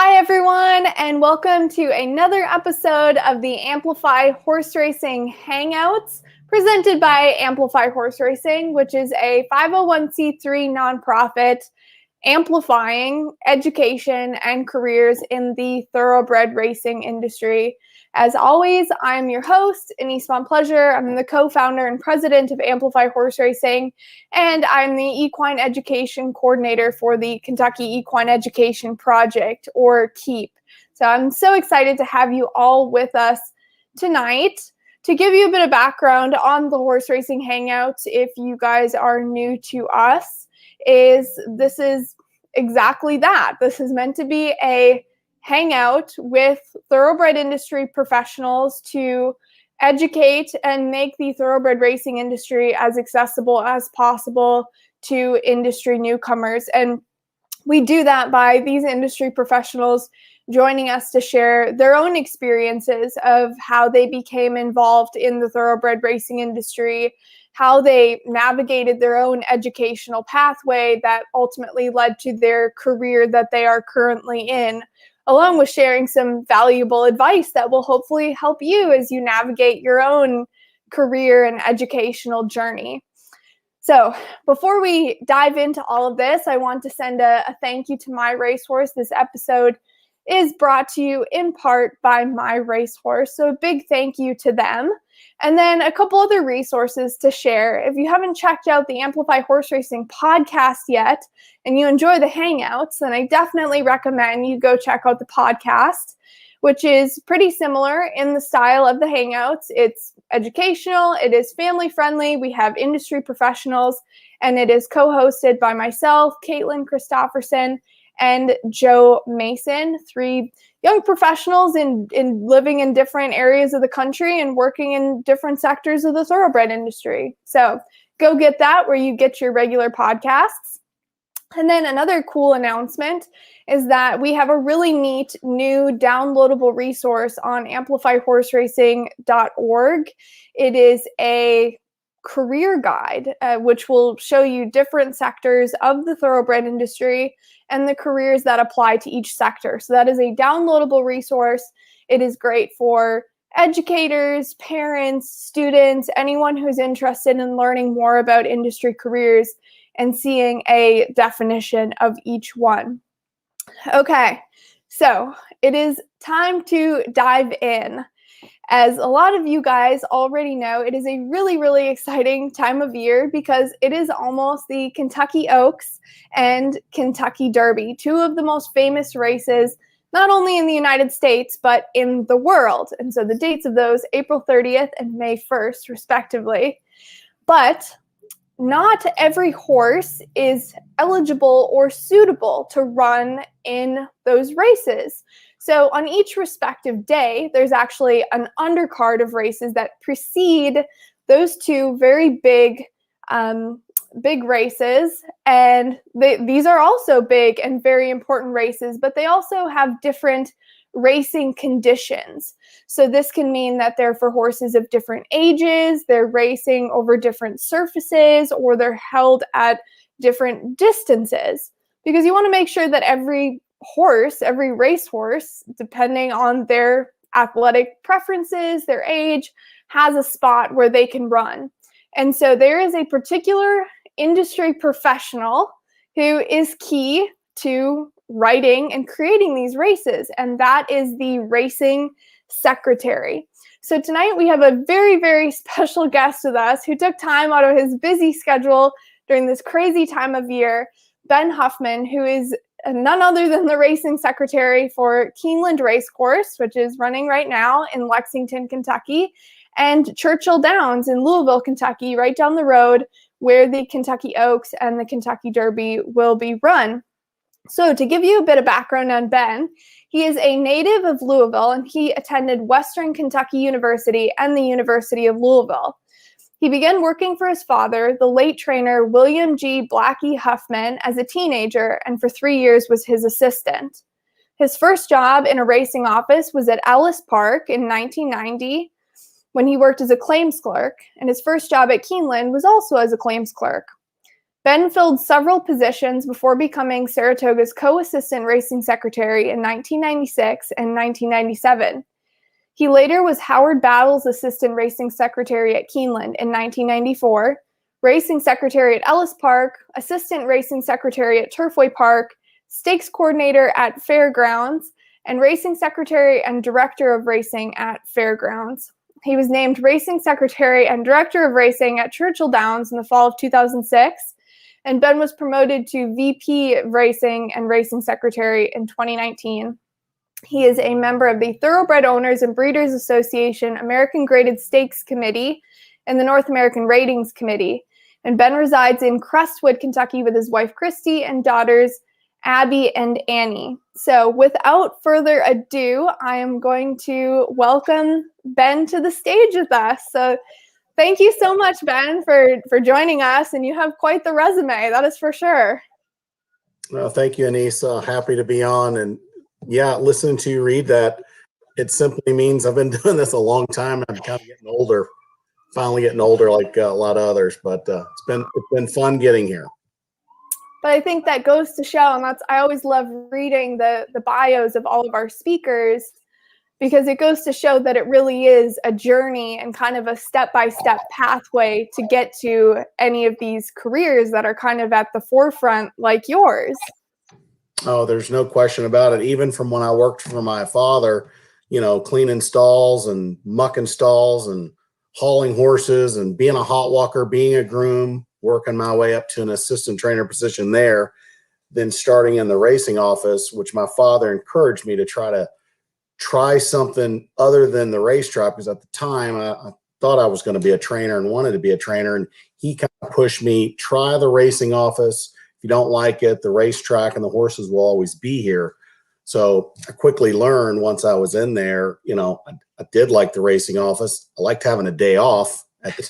Hi, everyone, and welcome to another episode of the Amplify Horse Racing Hangouts, presented by Amplify Horse Racing, which is a 501c3 nonprofit amplifying education and careers in the thoroughbred racing industry. As always, I'm your host, Anise Pleasure. I'm the co-founder and president of Amplify Horse Racing, and I'm the equine education coordinator for the Kentucky Equine Education Project, or KEEP. So I'm so excited to have you all with us tonight. To give you a bit of background on the Horse Racing Hangouts, if you guys are new to us, this is exactly that. This is meant to be a hangout with thoroughbred industry professionals to educate and make the thoroughbred racing industry as accessible as possible to industry newcomers. And we do that by these industry professionals joining us to share their own experiences of how they became involved in the thoroughbred racing industry, how they navigated their own educational pathway that ultimately led to their career that they are currently in, along with sharing some valuable advice that will hopefully help you as you navigate your own career and educational journey. So before we dive into all of this, I want to send a thank you to My Racehorse. This episode is brought to you in part by My Racehorse, so a big thank you to them. And then a couple other resources to share. If you haven't checked out the Amplify Horse Racing podcast yet, and you enjoy the Hangouts, then I definitely recommend you go check out the podcast, which is pretty similar in the style of the Hangouts. It's educational, it is family friendly, we have industry professionals, and it is co-hosted by myself, Caitlin Christofferson, and Joe Mason, three young professionals in living in different areas of the country and working in different sectors of the thoroughbred industry. So go get that where you get your regular podcasts. And then another cool announcement is that we have a really neat new downloadable resource on amplifyhorseracing.org. It is a career guide, which will show you different sectors of the thoroughbred industry and the careers that apply to each sector. So that is a downloadable resource. It is great for educators, parents, students, anyone who's interested in learning more about industry careers and seeing a definition of each one. Okay, so it is time to dive in. As a lot of you guys already know, it is a really, really exciting time of year because it is almost the Kentucky Oaks and Kentucky Derby, two of the most famous races, not only in the United States, but in the world. And so the dates of those, April 30th and May 1st, respectively. But not every horse is eligible or suitable to run in those races. So on each respective day, there's actually an undercard of races that precede those two very big races. And these are also big and very important races, but they also have different racing conditions. So this can mean that they're for horses of different ages, they're racing over different surfaces, or they're held at different distances. Because you want to make sure that every horse, every racehorse, depending on their athletic preferences, their age, has a spot where they can run. And so there is a particular industry professional who is key to writing and creating these races, and that is the racing secretary. So tonight we have a very, very special guest with us who took time out of his busy schedule during this crazy time of year, Ben Huffman, who is none other than the racing secretary for Keeneland Racecourse, which is running right now in Lexington, Kentucky, and Churchill Downs in Louisville, Kentucky, right down the road where the Kentucky Oaks and the Kentucky Derby will be run. So to give you a bit of background on Ben, he is a native of Louisville, and he attended Western Kentucky University and the University of Louisville. He began working for his father, the late trainer William G. Blackie Huffman, as a teenager, and for 3 years was his assistant. His first job in a racing office was at Ellis Park in 1990, when he worked as a claims clerk, and his first job at Keeneland was also as a claims clerk. Ben filled several positions before becoming Saratoga's co-assistant racing secretary in 1996 and 1997. He later was Howard Battle's assistant racing secretary at Keeneland in 1994, racing secretary at Ellis Park, assistant racing secretary at Turfway Park, stakes coordinator at Fairgrounds, and racing secretary and director of racing at Fairgrounds. He was named racing secretary and director of racing at Churchill Downs in the fall of 2006, and Ben was promoted to VP of racing and racing secretary in 2019. He is a member of the Thoroughbred Owners and Breeders Association American Graded Stakes Committee and the North American Ratings Committee. And Ben resides in Crestwood, Kentucky with his wife, Christy, and daughters, Abby and Annie. So without further ado, I am going to welcome Ben to the stage with us. So thank you so much, Ben, for joining us. And you have quite the resume, that is for sure. Well, thank you, Anissa. Happy to be on. And yeah, listening to you read that, it simply means I've been doing this a long time. I'm kind of getting older, finally getting older like a lot of others, but it's been fun getting here. But I think that goes to show, and I always love reading the bios of all of our speakers, because it goes to show that it really is a journey and kind of a step-by-step pathway to get to any of these careers that are kind of at the forefront like yours. Oh, there's no question about it. Even from when I worked for my father, cleaning stalls and mucking stalls and hauling horses and being a hot walker, being a groom, working my way up to an assistant trainer position there, then starting in the racing office, which my father encouraged me to try something other than the racetrack, because at the time I thought I was going to be a trainer and wanted to be a trainer. And he kind of pushed me, try the racing office. If you don't like it, the racetrack and the horses will always be here. So I quickly learned once I was in there, I did like the racing office. I liked having a day off at the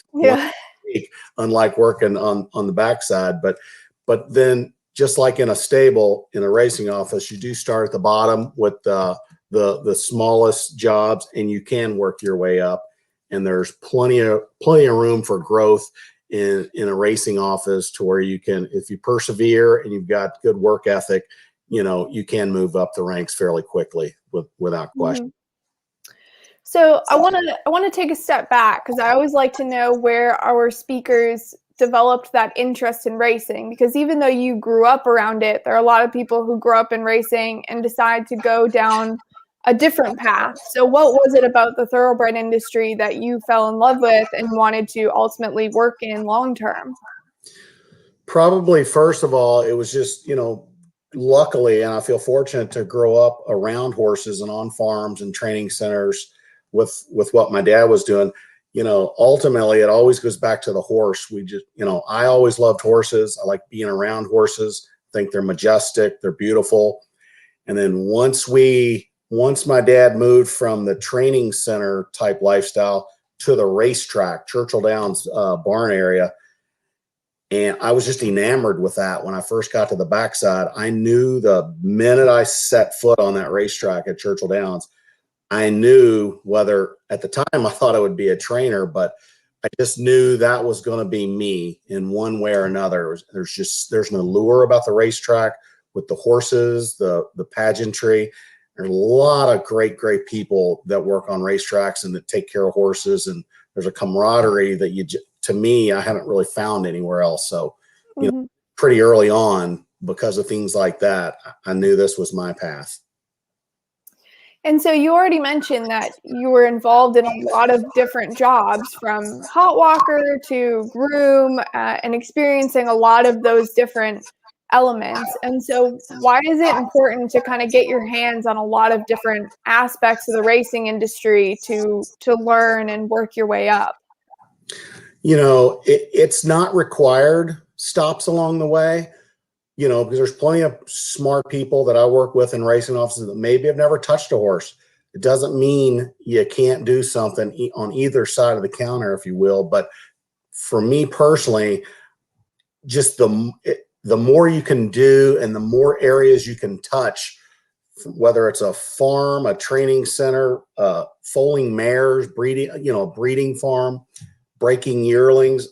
week, unlike working on the backside. But then just like in a stable, in a racing office, you do start at the bottom with the smallest jobs, and you can work your way up. And there's plenty of room for growth in a racing office, to where you can, if you persevere and you've got good work ethic, you can move up the ranks fairly quickly without question. Mm-hmm. So I want to take a step back, because I always like to know where our speakers developed that interest in racing, because even though you grew up around it, there are a lot of people who grow up in racing and decide to go down a different path. So what was it about the thoroughbred industry that you fell in love with and wanted to ultimately work in long term? Probably, first of all, it was just, luckily, and I feel fortunate to grow up around horses and on farms and training centers with what my dad was doing. Ultimately, it always goes back to the horse. We just, I always loved horses. I like being around horses. I think they're majestic. They're beautiful. And then once my dad moved from the training center type lifestyle to the racetrack, Churchill Downs barn area, and I was just enamored with that. When I first got to the backside, I knew the minute I set foot on that racetrack at Churchill Downs, I knew, whether at the time I thought I would be a trainer, but I just knew that was going to be me in one way or another. There's an allure about the racetrack with the horses, the pageantry. There's a lot of great people that work on racetracks and that take care of Mm-hmm. horses. And there's a camaraderie that to me, I haven't really found anywhere else. So, pretty early on, because of things like that, I knew this was my path. And so you already mentioned that you were involved in a lot of different jobs, from hot walker to groom, and experiencing a lot of those different elements. And so why is it important to kind of get your hands on a lot of different aspects of the racing industry to learn and work your way up? It's not required stops along the way, because there's plenty of smart people that I work with in racing offices that maybe have never touched a horse. It doesn't mean you can't do something on either side of the counter, if you will. But for me personally, just the more you can do and the more areas you can touch, whether it's a farm, a training center, foaling mares, breeding, a breeding farm, breaking yearlings,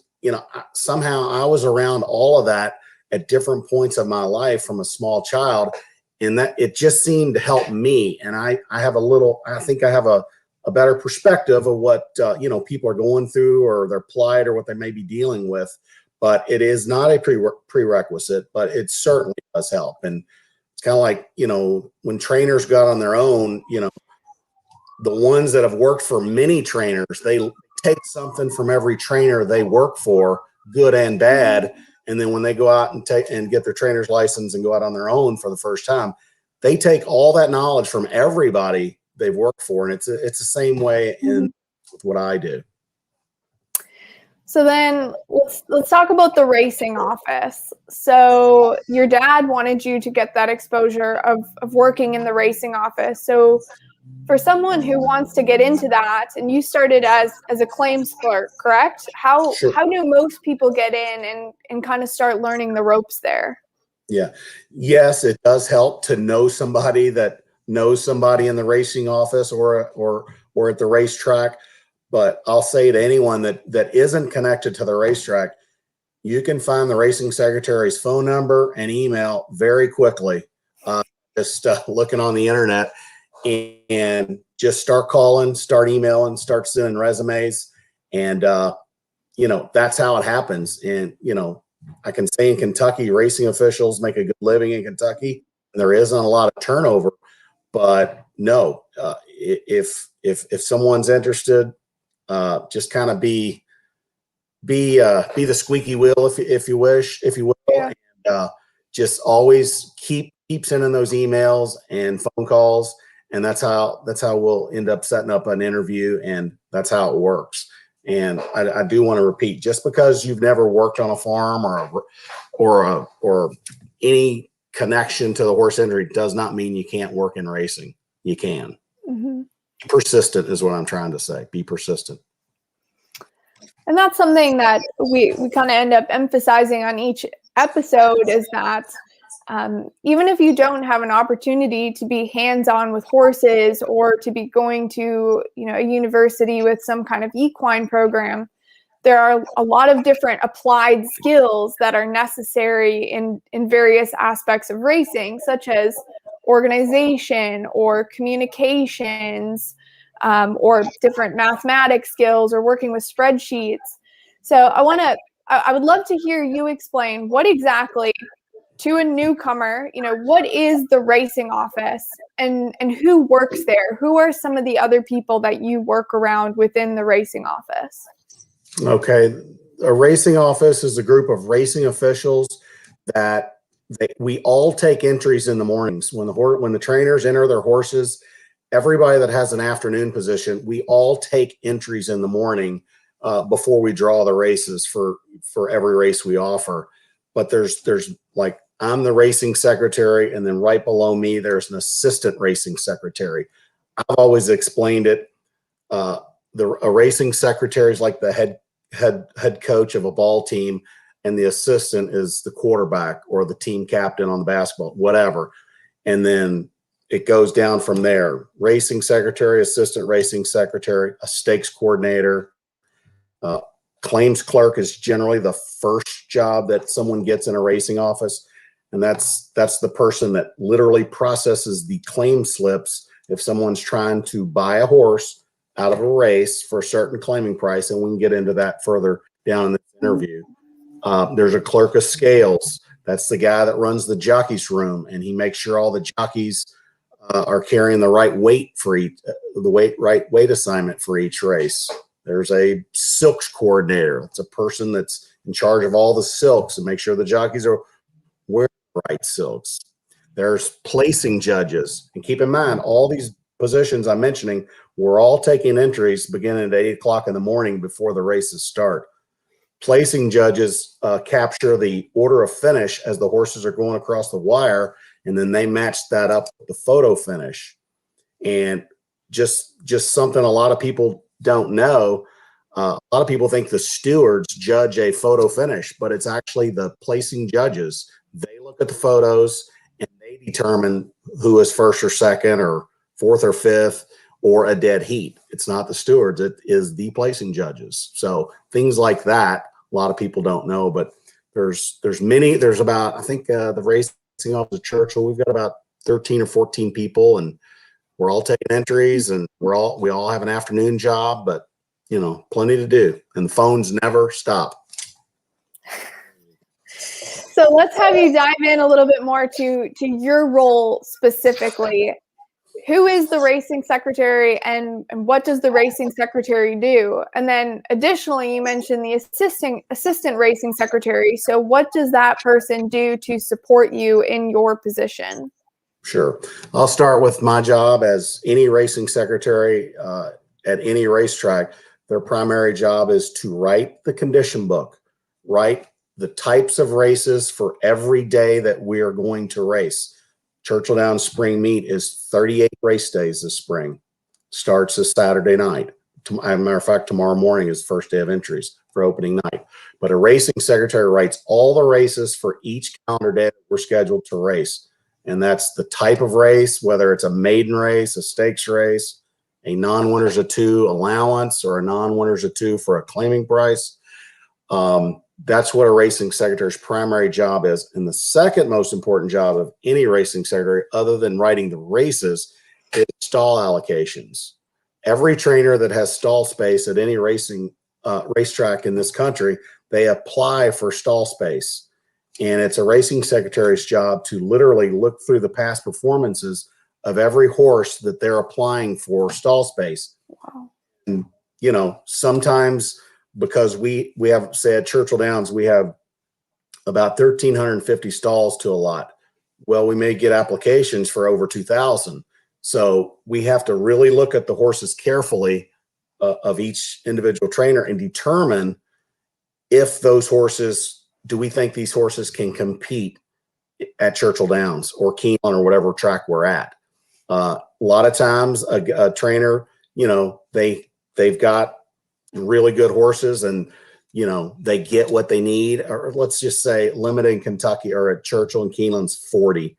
somehow I was around all of that at different points of my life from a small child, and that it just seemed to help me. And I think I have a better perspective of what, people are going through or their plight or what they may be dealing with. But it is not a prerequisite, but it certainly does help. And it's kind of like, when trainers got on their own, the ones that have worked for many trainers, they take something from every trainer they work for, good and bad. And then when they go out and get their trainer's license and go out on their own for the first time, they take all that knowledge from everybody they've worked for. And it's the same way with what I do. So then let's talk about the racing office. So your dad wanted you to get that exposure of working in the racing office. So for someone who wants to get into that, and you started as a claims clerk, correct? How do most people get in and kind of start learning the ropes there? Yeah. Yes, it does help to know somebody that knows somebody in the racing office or at the racetrack. But I'll say to anyone that isn't connected to the racetrack, you can find the racing secretary's phone number and email very quickly. Just looking on the internet, and just start calling, start emailing, start sending resumes. And, that's how it happens. And, I can say in Kentucky, racing officials make a good living in Kentucky. And there isn't a lot of turnover, but no, if someone's interested, just kind of be the squeaky wheel, if you will, yeah. And just always keep sending those emails and phone calls, and that's how we'll end up setting up an interview, and that's how it works. And I do want to repeat, just because you've never worked on a farm or any connection to the horse industry does not mean you can't work in racing. You can. Mm-hmm. Persistent is what I'm trying to say. Be persistent. And that's something that we kind of end up emphasizing on each episode, is that even if you don't have an opportunity to be hands-on with horses or to be going to, a university with some kind of equine program, there are a lot of different applied skills that are necessary in various aspects of racing, such as organization or communications, or different mathematics skills or working with spreadsheets. So I would love to hear you explain what exactly, to a newcomer, what is the racing office and who works there? Who are some of the other people that you work around within the racing office? Okay. A racing office is a group of racing officials that we all take entries in the mornings. When the trainers enter their horses, everybody that has an afternoon position, we all take entries in the morning before we draw the races for every race we offer. But there's like, I'm the racing secretary, and then right below me, there's an assistant racing secretary. I've always explained it. A racing secretary is like the head coach of a ball team, and the assistant is the quarterback or the team captain on the basketball, whatever. And then it goes down from there. Racing secretary, assistant racing secretary, a stakes coordinator. Claims clerk is generally the first job that someone gets in a racing office. And that's the person that literally processes the claim slips if someone's trying to buy a horse out of a race for a certain claiming price. And we can get into that further down in this interview. There's a clerk of scales. That's the guy that runs the jockey's room, and he makes sure all the jockeys are carrying the right weight for each, right weight assignment for each race. There's a silks coordinator. It's a person that's in charge of all the silks and make sure the jockeys are wearing the right silks. There's placing judges. And keep in mind, all these positions I'm mentioning, we're all taking entries beginning at 8 o'clock in the morning before the races start. Placing judges capture the order of finish as the horses are going across the wire, and then they match that up with the photo finish. And just something a lot of people don't know. A lot of people think the stewards judge a photo finish, but it's actually the placing judges. They look at the photos and they determine who is first or second or fourth or fifth or a dead heat. It's not the stewards, it is the placing judges. So things like that lot of people don't know, but there's about, I think the racing office at Churchill, we've got about 13 or 14 people, and we're all taking entries, and we all have an afternoon job, but plenty to do, and the phones never stop. So let's have you dive in a little bit more to your role specifically. Who is the racing secretary, and what does the racing secretary do? And then additionally, you mentioned the assistant racing secretary. So what does that person do to support you in your position? Sure. I'll start with my job. As any racing secretary at any racetrack, their primary job is to write the condition book, write the types of races for every day that we are going to race. Churchill Downs Spring Meet is 38 race days this spring. Starts this Saturday night. As a matter of fact, tomorrow morning is the first day of entries for opening night. But a racing secretary writes all the races for each calendar day that we're scheduled to race. And that's the type of race, whether it's a maiden race, a stakes race, a non-winners of two allowance, or a non-winners of two for a claiming price. That's what a racing secretary's primary job is. And the second most important job of any racing secretary, other than writing the races, is stall allocations. Every trainer that has stall space at any racing racetrack in this country, they apply for stall space. And it's a racing secretary's job to literally look through the past performances of every horse that they're applying for stall space. Wow. And, sometimes, because we have, say at Churchill Downs, we have about 1,350 stalls to allot. Well, we may get applications for over 2,000. So we have to really look at the horses carefully of each individual trainer and determine if those horses, do we think these horses can compete at Churchill Downs or Keeneland or whatever track we're at. A lot of times a trainer, they've got really good horses, and they get what they need. Or let's just say limited in Kentucky or at Churchill and Keeneland's 40.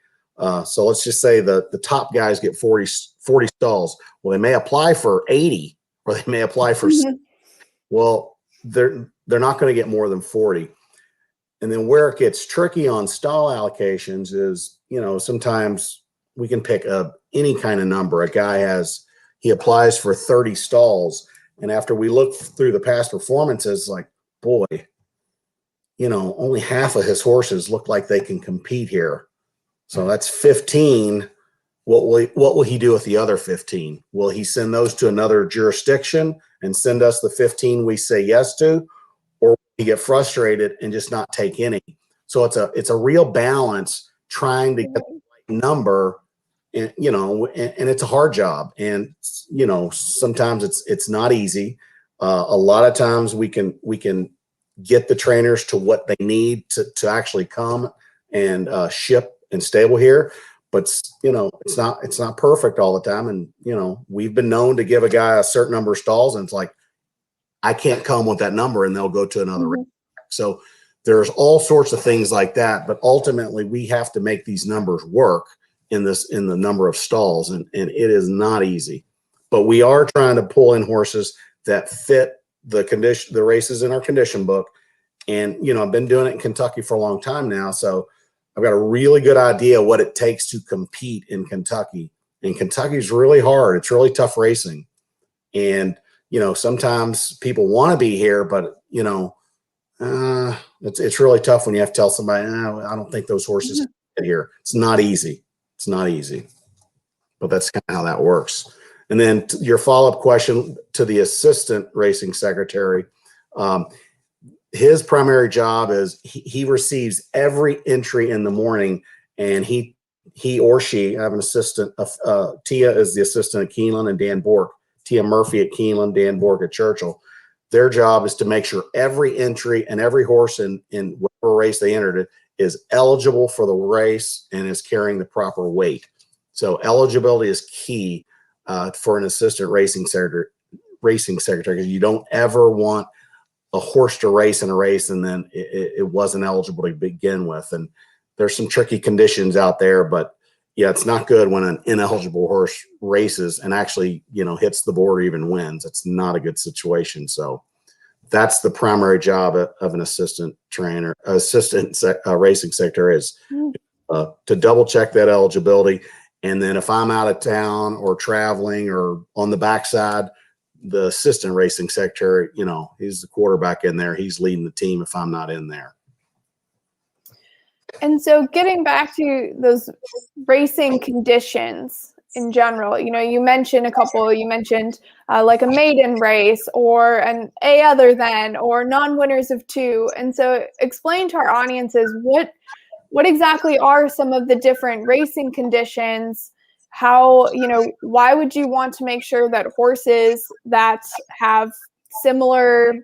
So let's just say the top guys get 40 stalls. Well, they may apply for 80, or they may apply for well, they're not going to get more than 40. And then where it gets tricky on stall allocations is, sometimes we can pick up any kind of number. A guy he applies for 30 stalls. And after we look through the past performances, like, boy, only half of his horses look like they can compete here. So that's 15. What will he do with the other 15? Will he send those to another jurisdiction and send us the 15 we say yes to? Or will he get frustrated and just not take any? So it's a real balance trying to get the right number. And, and it's a hard job, and, sometimes it's not easy. A lot of times we can get the trainers to what they need to actually come and ship and stable here, but it's not perfect all the time. And, we've been known to give a guy a certain number of stalls, and it's like, I can't come with that number, and they'll go to another racetrack. So there's all sorts of things like that, but ultimately we have to make these numbers work in the number of stalls, and it is not easy. But we are trying to pull in horses that fit the races in our condition book. And I've been doing it in Kentucky for a long time now, so I've got a really good idea what it takes to compete in Kentucky. And Kentucky's really hard. It's really tough racing. And sometimes people want to be here, but it's really tough when you have to tell somebody, I don't think those horses can get here. It's not easy. It's not easy, but that's kind of how that works. And then your follow-up question to the assistant racing secretary, his primary job is he receives every entry in the morning, and he or she, I have an assistant, Tia is the assistant at Keeneland, and Dan Bork, Tia Murphy at Keeneland, Dan Bork at Churchill. Their job is to make sure every entry and every horse in whatever race they entered it is eligible for the race and is carrying the proper weight. So eligibility is key for an assistant racing secretary, because you don't ever want a horse to race in a race and then it wasn't eligible to begin with. And there's some tricky conditions out there, but yeah, it's not good when an ineligible horse races and actually, hits the board or even wins. It's not a good situation. So that's the primary job of an assistant trainer, racing secretary, is to double check that eligibility. And then if I'm out of town or traveling or on the backside, the assistant racing secretary, he's the quarterback in there. He's leading the team if I'm not in there. And so getting back to those racing conditions in general, you mentioned a couple. You mentioned like a maiden race or an A other than, or non-winners of 2. And so explain to our audiences what exactly are some of the different racing conditions? How, why would you want to make sure that horses that have similar,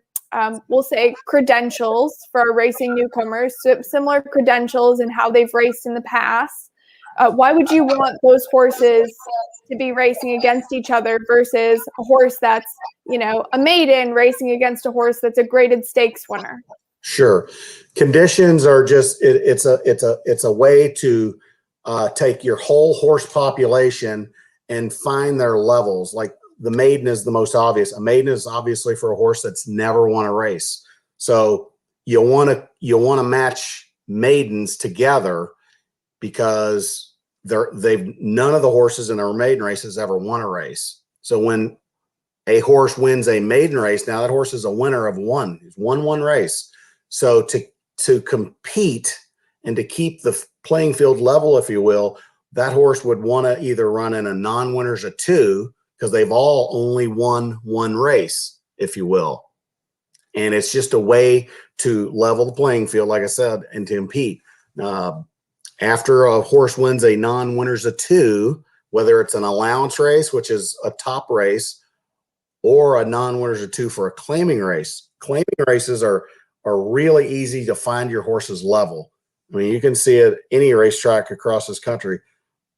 we'll say, credentials for our racing newcomers, similar credentials and how they've raced in the past, why would you want those horses to be racing against each other versus a horse that's, a maiden racing against a horse that's a graded stakes winner? Sure. Conditions are just, it's a way to take your whole horse population and find their levels. Like the maiden is the most obvious. A maiden is obviously for a horse that's never won a race. So you want to match maidens together because none of the horses in our maiden races ever won a race. So when a horse wins a maiden race, now that horse is a winner of one. He's won one race. So to compete and to keep the playing field level, if you will, that horse would want to either run in a non-winners of 2 because they've all only won one race, if you will. And it's just a way to level the playing field, like I said, and to compete. After a horse wins a non-winners of 2, whether it's an allowance race, which is a top race, or a non-winners of 2 for a claiming race. Claiming races are really easy to find your horse's level. I mean, you can see at any racetrack across this country,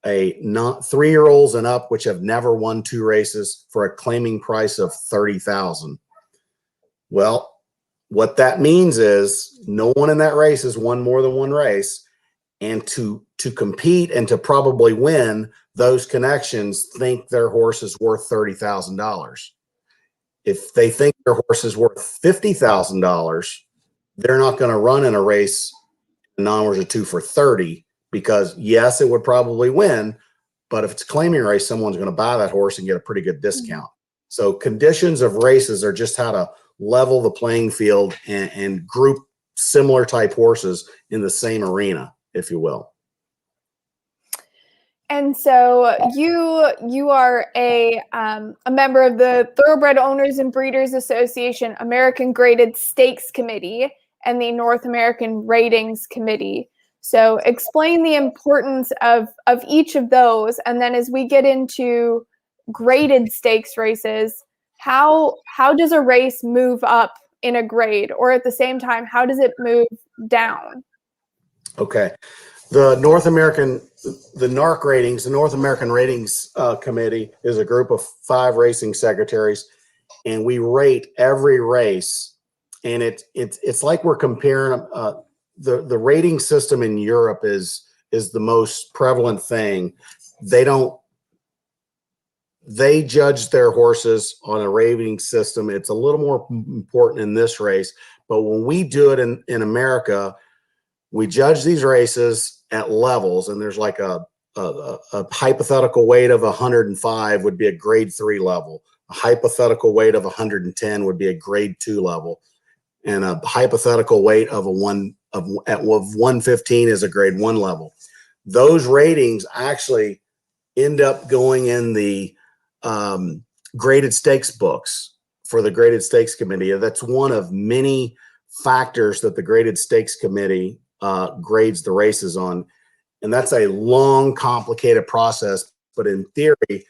3-year-olds and up, which have never won 2 races, for a claiming price of $30,000. Well, what that means is no one in that race has won more than one race. And to compete and to probably win, those connections think their horse is worth $30,000. If they think their horse is worth $50,000, they're not going to run in a race non-winners of 2 for 30, because yes, it would probably win, but if it's a claiming race, someone's going to buy that horse and get a pretty good discount. So conditions of races are just how to level the playing field and group similar type horses in the same arena, if you will. And so you are a member of the Thoroughbred Owners and Breeders Association American Graded Stakes Committee and the North American Ratings Committee. So explain the importance of each of those, and then as we get into graded stakes races, how does a race move up in a grade, or at the same time, how does it move down? Okay. The North American Ratings Committee is a group of 5 racing secretaries, and we rate every race. And it's like we're comparing the rating system in Europe is the most prevalent thing. They judge their horses on a rating system. It's a little more important in this race, but when we do it in America, we judge these races at levels, and there's like a hypothetical weight of 105 would be a grade 3 level. A hypothetical weight of 110 would be a grade 2 level. And a hypothetical weight of 115 is a grade 1 level. Those ratings actually end up going in the graded stakes books for the Graded Stakes Committee. That's one of many factors that the Graded Stakes Committee grades the races on. And that's a long, complicated process. But in theory,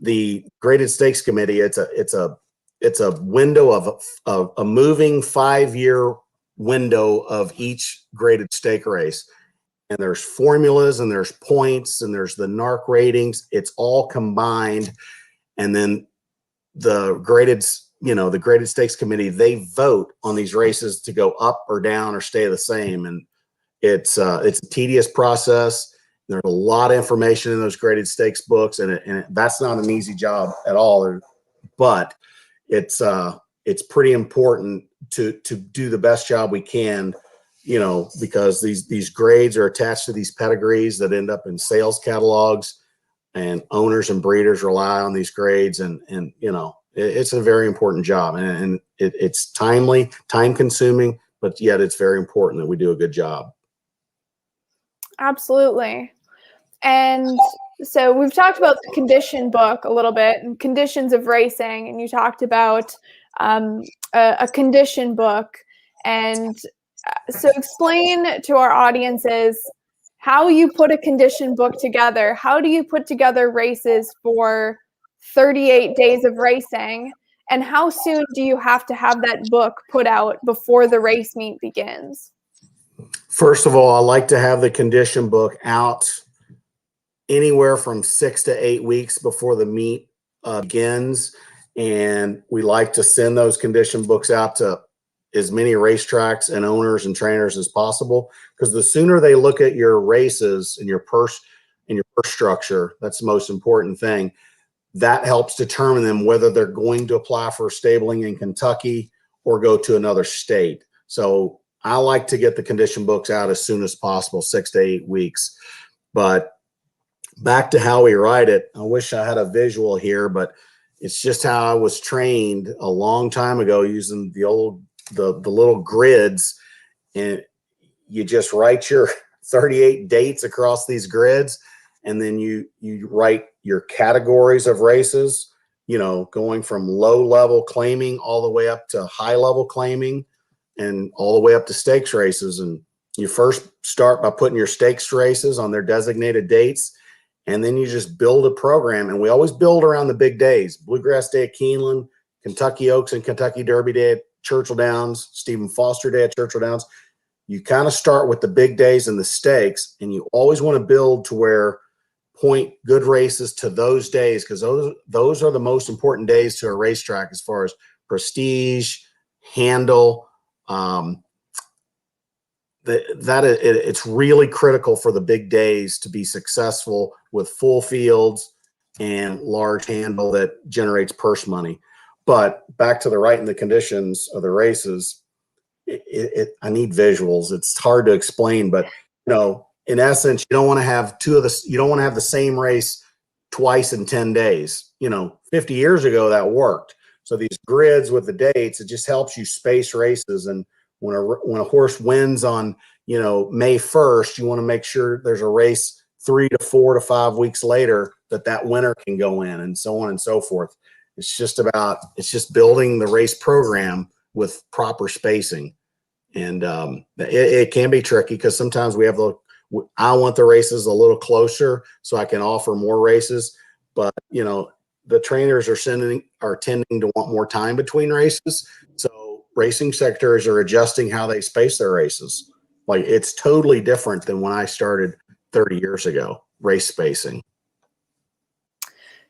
the Graded Stakes Committee, it's a window of a moving 5-year window of each graded stake race. And there's formulas and there's points and there's the NARC ratings. It's all combined. And then the Graded Stakes Committee, they vote on these races to go up or down or stay the same. And it's a tedious process. There's a lot of information in those graded stakes books, and that's not an easy job at all. But it's pretty important to do the best job we can, because these grades are attached to these pedigrees that end up in sales catalogs, and owners and breeders rely on these grades, and it's a very important job, and it's time consuming, but yet it's very important that we do a good job. Absolutely. And so we've talked about the condition book a little bit and conditions of racing, and you talked about a condition book. And so explain to our audiences how you put a condition book together. How do you put together races for 38 days of racing? And how soon do you have to have that book put out before the race meet begins? First of all, I like to have the condition book out anywhere from 6 to 8 weeks before the meet begins. And we like to send those condition books out to as many racetracks and owners and trainers as possible, because the sooner they look at your races and your purse structure, that's the most important thing. That helps determine them whether they're going to apply for stabling in Kentucky or go to another state. So I like to get the condition books out as soon as possible, 6 to 8 weeks. But back to how we write it, I wish I had a visual here, but it's just how I was trained a long time ago, using the little grids, and you just write your 38 dates across these grids, and then you write your categories of races, going from low level claiming all the way up to high level claiming, and all the way up to stakes races. And you first start by putting your stakes races on their designated dates, and then you just build a program. And we always build around the big days: Bluegrass Day at Keeneland, Kentucky Oaks and Kentucky Derby Day at Churchill Downs, Stephen Foster Day at Churchill Downs. You kind of start with the big days and the stakes, and you always want to build to where point good races to those days, because those are the most important days to a racetrack as far as prestige, handle. It's really critical for the big days to be successful with full fields and large handle that generates purse money. But back to the writing the conditions of the races, I need visuals. It's hard to explain, but in essence, you don't want to have you don't want to have the same race twice in 10 days. 50 years ago that worked. So these grids with the dates, it just helps you space races. And when a horse wins on, May 1st, you want to make sure there's a race 3 to 4 to 5 weeks later that winner can go in, and so on and so forth. It's just building the race program with proper spacing. And it can be tricky, because sometimes I want the races a little closer so I can offer more races. But, the trainers are tending to want more time between races. So racing secretaries are adjusting how they space their races. Like, it's totally different than when I started 30 years ago, race spacing.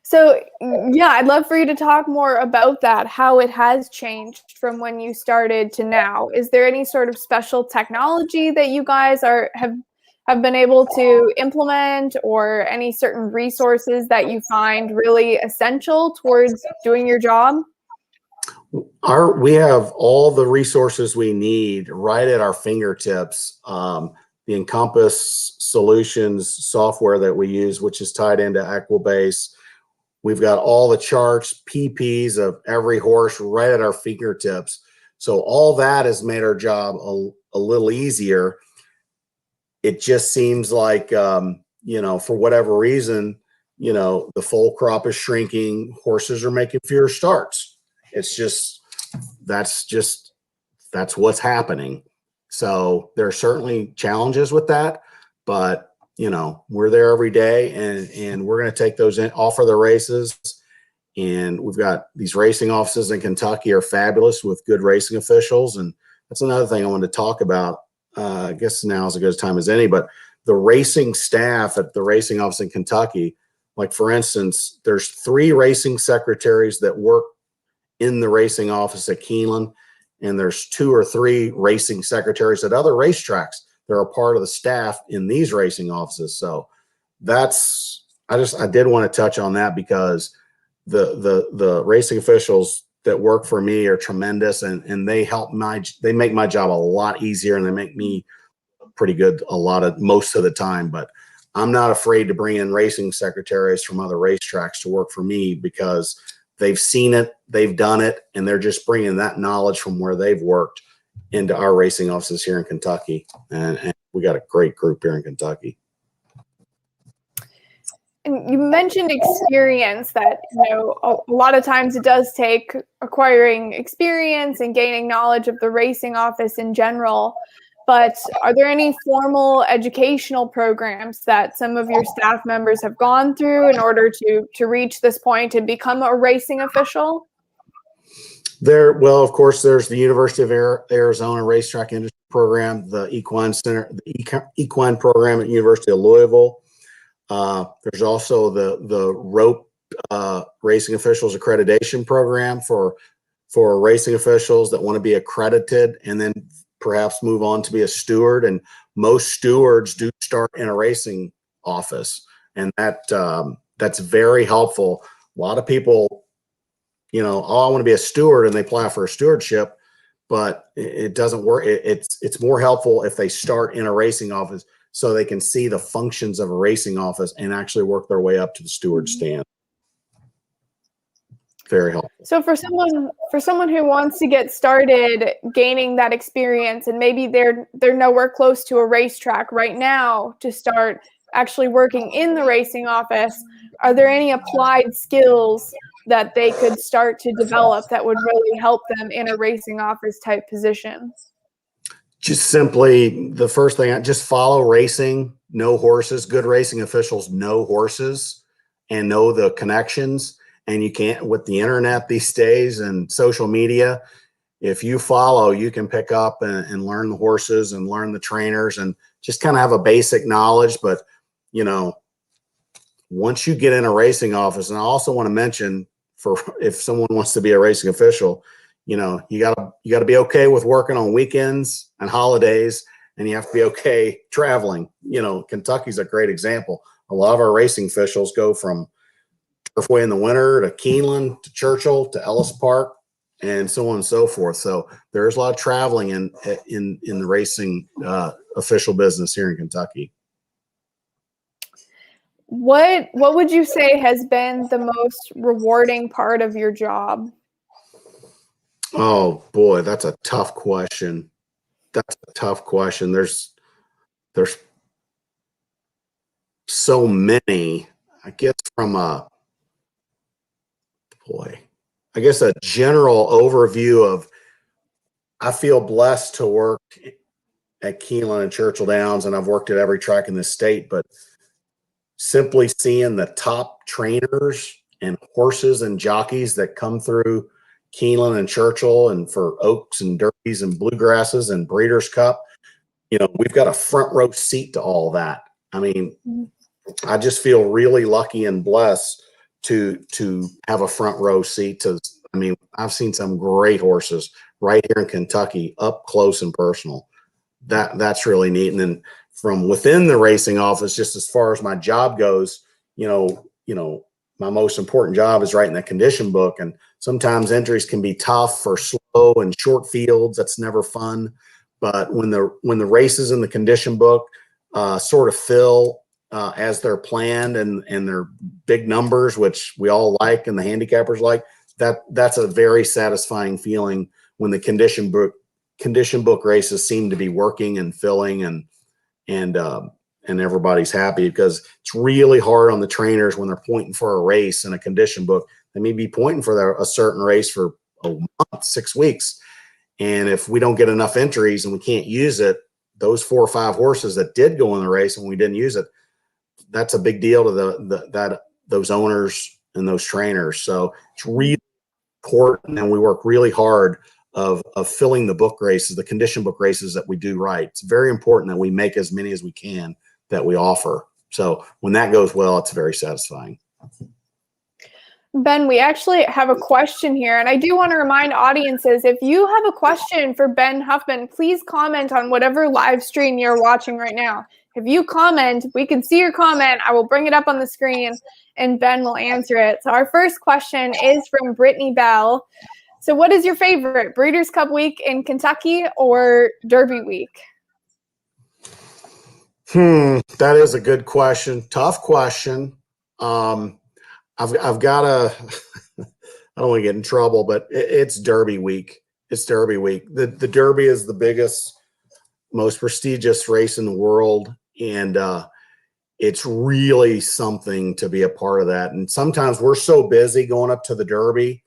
So, yeah, I'd love for you to talk more about that, how it has changed from when you started to now. Is there any sort of special technology that you guys have been able to implement, or any certain resources that you find really essential towards doing your job? We have all the resources we need right at our fingertips. The Encompass Solutions software that we use, which is tied into Equibase. We've got all the charts, PPs of every horse right at our fingertips. So all that has made our job a little easier. It just seems like, for whatever reason, the foal crop is shrinking. Horses are making fewer starts. It's that's what's happening. So there are certainly challenges with that, but we're there every day, and we're going to take those in, offer the races. And we've got these racing offices in Kentucky are fabulous with good racing officials. And that's another thing I wanted to talk about. I guess now is as good a time as any, but the racing staff at the racing office in Kentucky, like for instance, there's 3 racing secretaries that work in the racing office at Keeneland, and there's 2 or 3 racing secretaries at other racetracks. They're a part of the staff in these racing offices. So I did want to touch on that, because the racing officials that work for me are tremendous, and they make my job a lot easier, and they make me pretty good most of the time. But I'm not afraid to bring in racing secretaries from other racetracks to work for me, because they've seen it, they've done it, and they're just bringing that knowledge from where they've worked into our racing offices here in Kentucky. And we got a great group here in Kentucky. And you mentioned experience, that, a lot of times it does take acquiring experience and gaining knowledge of the racing office in general. But are there any formal educational programs that some of your staff members have gone through in order to reach this point and become a racing official? Well, of course, there's the University of Arizona Racetrack Industry Program, the Equine Center, the Equine Program at University of Louisville. There's also the ROPE Racing Officials Accreditation Program for racing officials that want to be accredited and then perhaps move on to be a steward. And most stewards do start in a racing office, and that's very helpful. A lot of people, I want to be a steward, and they apply for a stewardship, but it doesn't work. It's more helpful if they start in a racing office, so they can see the functions of a racing office and actually work their way up to the steward stand. Very helpful. So for someone who wants to get started gaining that experience, and maybe they're nowhere close to a racetrack right now to start actually working in the racing office, are there any applied skills that they could start to develop that would really help them in a racing office type position? Just simply, the first thing, just follow racing, know horses. Good racing officials know horses and know the connections. And you can't, with the internet these days and social media, if you follow, you can pick up and learn the horses and learn the trainers and just kind of have a basic knowledge. But, once you get in a racing office, and I also want to mention, if someone wants to be a racing official, you gotta be okay with working on weekends and holidays, and you have to be okay traveling. Kentucky's a great example. A lot of our racing officials go from Turfway in the winter to Keeneland to Churchill to Ellis Park and so on and so forth. So there's a lot of traveling in the racing official business here in Kentucky. What would you say has been the most rewarding part of your job? Oh boy, that's a tough question. There's so many. I guess a general overview of, I feel blessed to work at Keeneland and Churchill Downs, and I've worked at every track in the state, but simply seeing the top trainers and horses and jockeys that come through Keeneland and Churchill, and for Oaks and Derbies and Bluegrasses and Breeders' Cup, we've got a front row seat to all that. I mean, I just feel really lucky and blessed to have a front row seat I've seen some great horses right here in Kentucky up close and personal. That's really neat. And then from within the racing office, just as far as my job goes, my most important job is writing the condition book. And sometimes entries can be tough or slow and short fields. That's never fun. But when the races in the condition book sort of fill as they're planned, and they're big numbers, which we all like and the handicappers like, that's a very satisfying feeling when the condition book races seem to be working and filling, and everybody's happy, because it's really hard on the trainers when they're pointing for a race in a condition book. They may be pointing for a certain race for a month, 6 weeks. And if we don't get enough entries and we can't use it, those 4 or 5 horses that did go in the race and we didn't use it, that's a big deal to those owners and those trainers. So it's really important, and we work really hard of filling the book races, the condition book races that we do right. It's very important that we make as many as we can that we offer. So when that goes well, it's very satisfying. Ben, we actually have a question here, and I do want to remind audiences, if you have a question for Ben Huffman, please comment on whatever live stream you're watching right now. If you comment, we can see your comment. I will bring it up on the screen, and Ben will answer it. So our first question is from Brittany Bell. So what is your favorite, Breeders' Cup Week in Kentucky or Derby Week? That is a good question. Tough question. I've got to, I don't want to get in trouble, but it's Derby Week. It's Derby Week. The Derby is the biggest, most prestigious race in the world. And it's really something to be a part of that. And sometimes we're so busy going up to the Derby.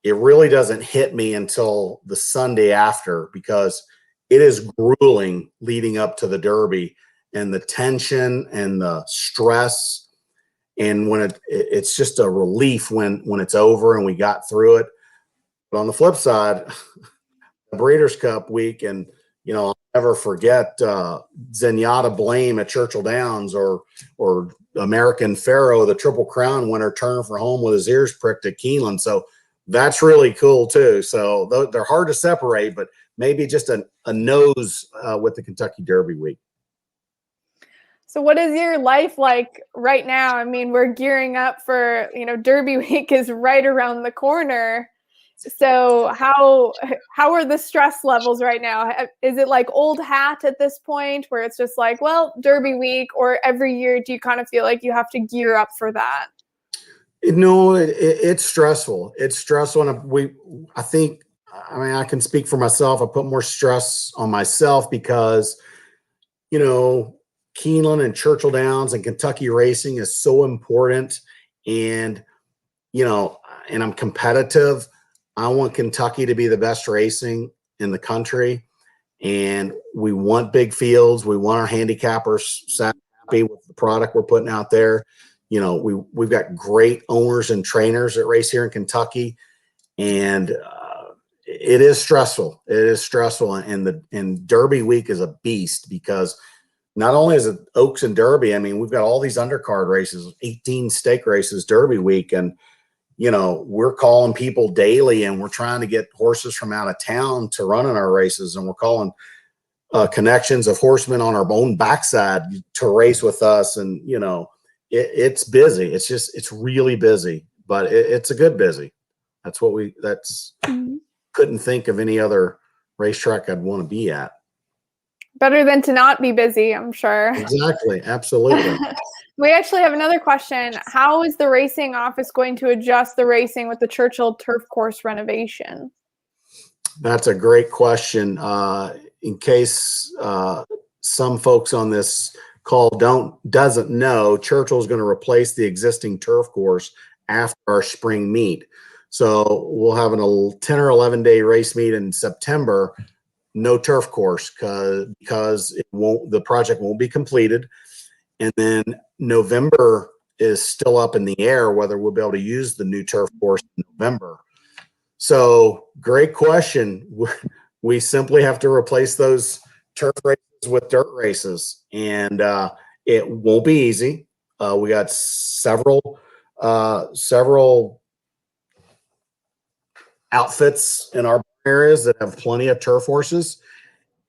It really doesn't hit me until the Sunday after, because it is grueling leading up to the Derby, and the tension and the stress. And when it's just a relief when it's over and we got through it. But on the flip side, the Breeders' Cup Week, and I'll never forget Zenyatta Blame at Churchill Downs, or American Pharaoh, the Triple Crown winner, turn for home with his ears pricked at Keeneland. So that's really cool too. So they're hard to separate, but maybe just a nose with the Kentucky Derby Week. So what is your life like right now? I mean, we're gearing up for, Derby Week is right around the corner. So how are the stress levels right now? Is it like old hat at this point where it's just like, well, Derby Week, or every year do you kind of feel like you have to gear up for that? No, it's stressful. It's stressful. And I can speak for myself. I put more stress on myself because, Keeneland and Churchill Downs and Kentucky racing is so important. And, and I'm competitive. I want Kentucky to be the best racing in the country. And we want big fields. We want our handicappers happy with the product we're putting out there. We've got great owners and trainers that race here in Kentucky, and it is stressful. It is stressful, and Derby Week is a beast, because not only is it Oaks and Derby. I mean, we've got all these undercard races, 18 stake races Derby Week, and we're calling people daily, and we're trying to get horses from out of town to run in our races, and we're calling connections of horsemen on our own backside to race with us, and it's busy. It's really busy, but it's a good busy. Couldn't think of any other racetrack I'd want to be at. Better than to not be busy, I'm sure. Exactly. Absolutely. We actually have another question. How is the racing office going to adjust the racing with the Churchill turf course renovation? That's a great question. In case some folks on this call doesn't know, Churchill is going to replace the existing turf course after our spring meet. So we'll have a 10 or 11 day race meet in September. No turf course because the project won't be completed. And then November is still up in the air whether we'll be able to use the new turf course in November. So great question. We simply have to replace those turf races with dirt races, and it won't be easy. We got several outfits in our areas that have plenty of turf horses,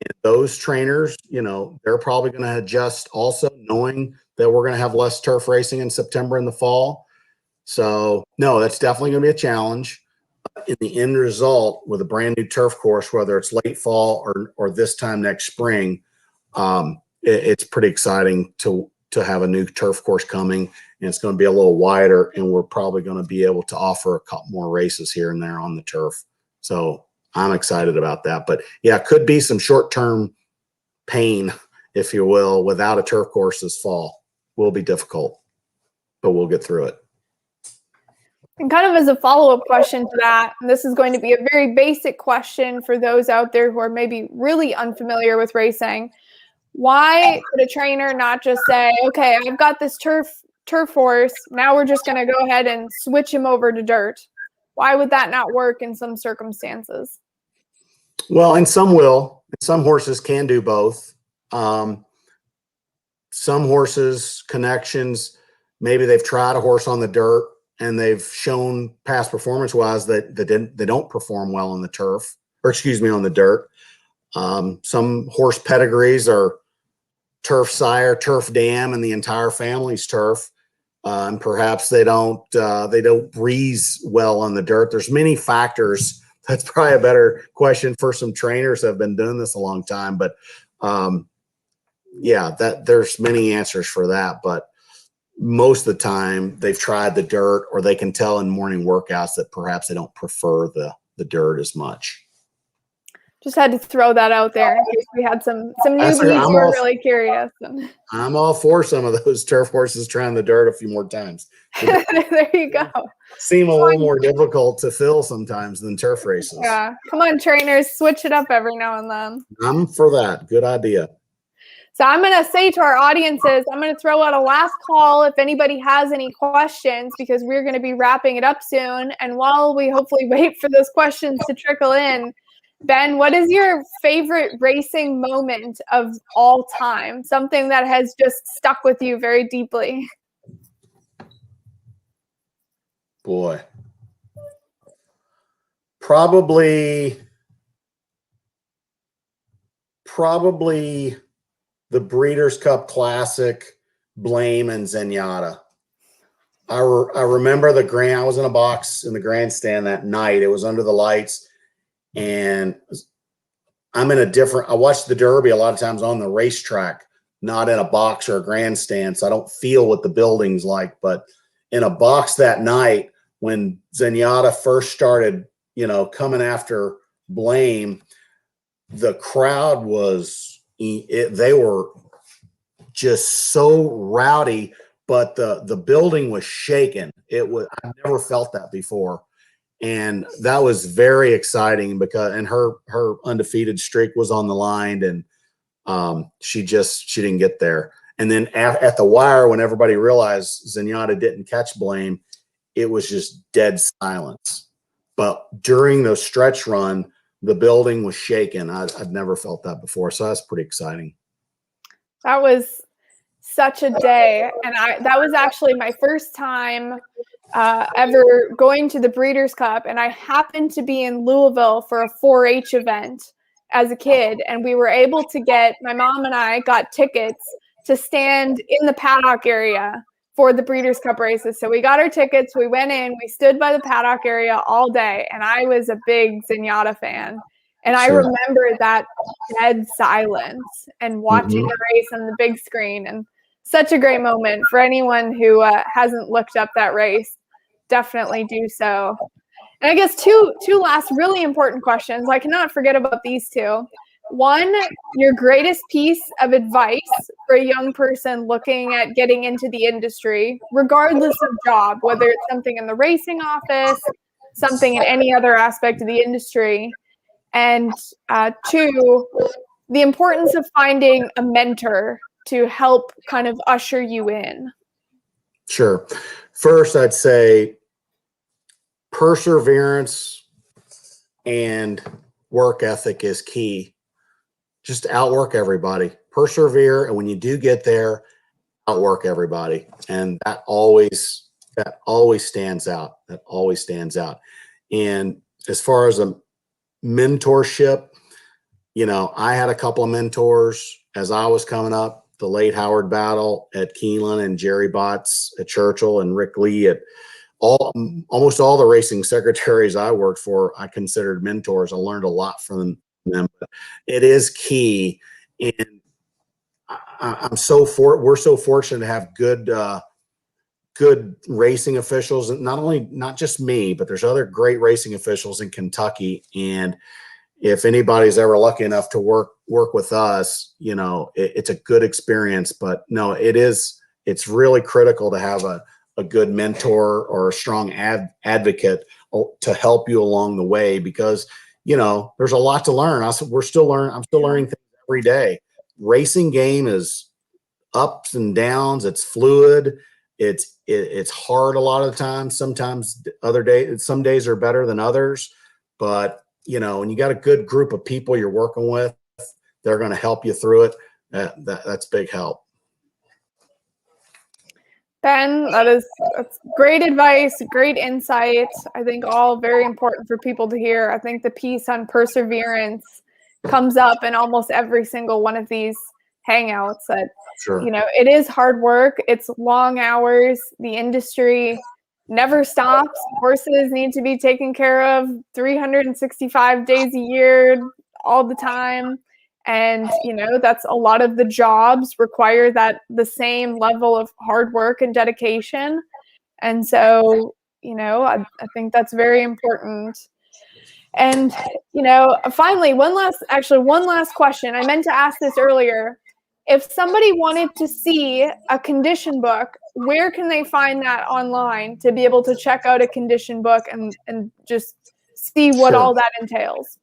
and those trainers, they're probably going to adjust also, knowing that we're going to have less turf racing in September and the fall. So no, that's definitely going to be a challenge. In the end result, with a brand new turf course, whether it's late fall or this time next spring, it's pretty exciting to have a new turf course coming, and it's going to be a little wider, and we're probably going to be able to offer a couple more races here and there on the turf. So I'm excited about that. But yeah, it could be some short-term pain, if you will, without a turf course this fall. Will be difficult, but we'll get through it. And kind of as a follow-up question to that, and this is going to be a very basic question for those out there who are maybe really unfamiliar with racing. Why could a trainer not just say, okay, I've got this turf horse, now we're just going to go ahead and switch him over to dirt? Why would that not work in some circumstances? Well, and some will. Some horses can do both. Some horses, connections, maybe they've tried a horse on the dirt and they've shown past performance-wise that they don't perform well on the turf, or excuse me, on the dirt. Some horse pedigrees are turf sire, turf dam, and the entire family's turf. And perhaps they don't breeze well on the dirt. There's many factors. That's probably a better question for some trainers that have been doing this a long time. But yeah, that there's many answers for that. But most of the time they've tried the dirt, or they can tell in morning workouts that perhaps they don't prefer the dirt as much. Just had to throw that out there in case we had some newbies who are really curious. I'm all for some of those turf horses trying the dirt a few more times. There you go. Seem a little more difficult to fill sometimes than turf races. Yeah. Come on, trainers, switch it up every now and then. I'm for that. Good idea. So I'm going to say to our audiences, I'm going to throw out a last call if anybody has any questions, because we're going to be wrapping it up soon. And while we hopefully wait for those questions to trickle in, Ben, what is your favorite racing moment of all time? Something that has just stuck with you very deeply. Boy. Probably the Breeders' Cup Classic, Blame and Zenyatta. I remember I was in a box in the grandstand that night. It was under the lights. And I watch the Derby a lot of times on the racetrack, not in a box or a grandstand. So I don't feel what the building's like, but in a box that night when Zenyatta first started, coming after Blame, the crowd they were just so rowdy, but the building was shaking. I've never felt that before. And that was very exciting because her undefeated streak was on the line, and she didn't get there. And then at the wire, when everybody realized Zenyatta didn't catch Blame, it was just dead silence. But during the stretch run, the building was shaking. I'd never felt that before, so that's pretty exciting. That was such a day, and that was actually my first time ever going to the Breeders' Cup, and I happened to be in Louisville for a 4-H event as a kid, and we were able to my mom and I got tickets to stand in the paddock area for the Breeders' Cup races. So we got our tickets, we went in, we stood by the paddock area all day, and I was a big Zenyatta fan. And I remember that dead silence and watching the race on the big screen, and such a great moment for anyone who hasn't looked up that race. Definitely do so. And I guess two last really important questions. I cannot forget about these two. One, your greatest piece of advice for a young person looking at getting into the industry, regardless of job, whether it's something in the racing office, something in any other aspect of the industry. And two, the importance of finding a mentor to help kind of usher you in. Sure. First, I'd say perseverance and work ethic is key. Just outwork everybody. Persevere, and when you do get there, outwork everybody. And that always stands out. That always stands out. And as far as a mentorship, I had a couple of mentors as I was coming up. The late Howard Battle at Keeneland, and Jerry Botts at Churchill, and Rick Lee at almost all the racing secretaries I worked for, I considered mentors. I learned a lot from them. But it is key, and we're so fortunate to have good racing officials, and not just me, but there's other great racing officials in Kentucky. And if anybody's ever lucky enough to work with us, it's a good experience. But no, it's really critical to have a good mentor or a strong advocate to help you along the way, because there's a lot to learn. I'm still learning things every day. Racing game is ups and downs. It's fluid. It's hard a lot of the time. Sometimes some days are better than others, but when you got a good group of people you're working with, they're going to help you through it. That's big help. Ben, that's great advice, great insight. I think all very important for people to hear. I think the piece on perseverance comes up in almost every single one of these hangouts that, Sure. it is hard work. It's long hours. The industry never stops. Horses need to be taken care of 365 days a year, all the time. And, that's a lot of the jobs require the same level of hard work and dedication. And so, I think that's very important. And, finally, one last question. I meant to ask this earlier. If somebody wanted to see a condition book, where can they find that online to be able to check out a condition book and just see what all that entails?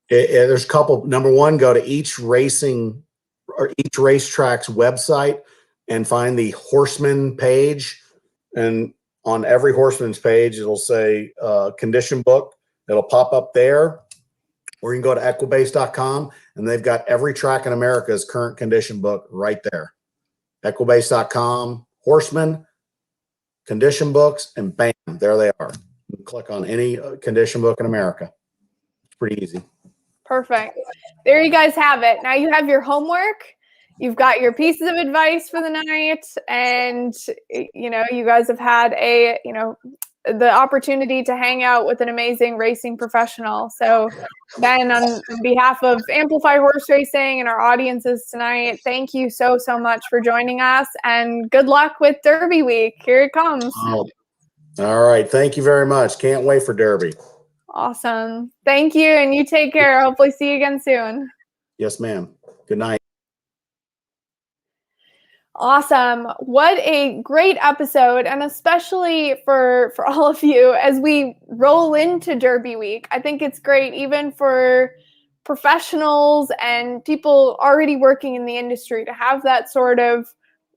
There's a couple. Number one, go to each racetrack's website and find the horseman page. And on every horseman's page, it'll say condition book. It'll pop up there. Or you can go to equibase.com, and they've got every track in America's current condition book right there. Equibase.com, horseman, condition books, and bam, there they are. You can click on any condition book in America. It's pretty easy. Perfect. There you guys have it. Now you have your homework. You've got your pieces of advice for the night, and you guys have had the opportunity to hang out with an amazing racing professional. So, Ben, on behalf of Amplify Horse Racing and our audiences tonight, thank you so much for joining us, and good luck with Derby Week. Here it comes. Oh, all right. Thank you very much. Can't wait for Derby. Awesome. Thank you, and you take care. Hopefully see you again soon. Yes, ma'am. Good night. Awesome. What a great episode, and especially for all of you as we roll into Derby Week. I think it's great even for professionals and people already working in the industry to have that sort of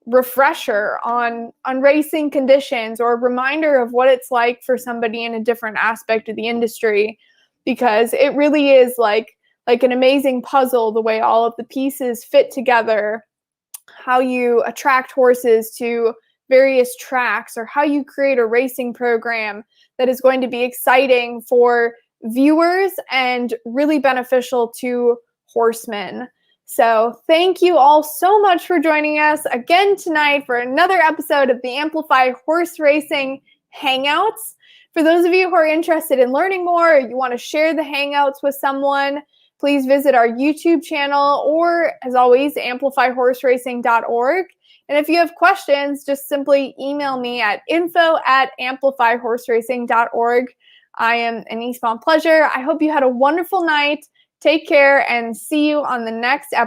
refresher on racing conditions, or a reminder of what it's like for somebody in a different aspect of the industry, because it really is like an amazing puzzle, the way all of the pieces fit together. How you attract horses to various tracks, or how you create a racing program that is going to be exciting for viewers and really beneficial to horsemen. So thank you all so much for joining us again tonight for another episode of the Amplify Horse Racing Hangouts. For those of you who are interested in learning more, or you want to share the Hangouts with someone, please visit our YouTube channel, or, as always, amplifyhorseracing.org. And if you have questions, just simply email me at info@amplifyhorseracing.org. I am Anise Von Pleasure. I hope you had a wonderful night. Take care, and see you on the next episode.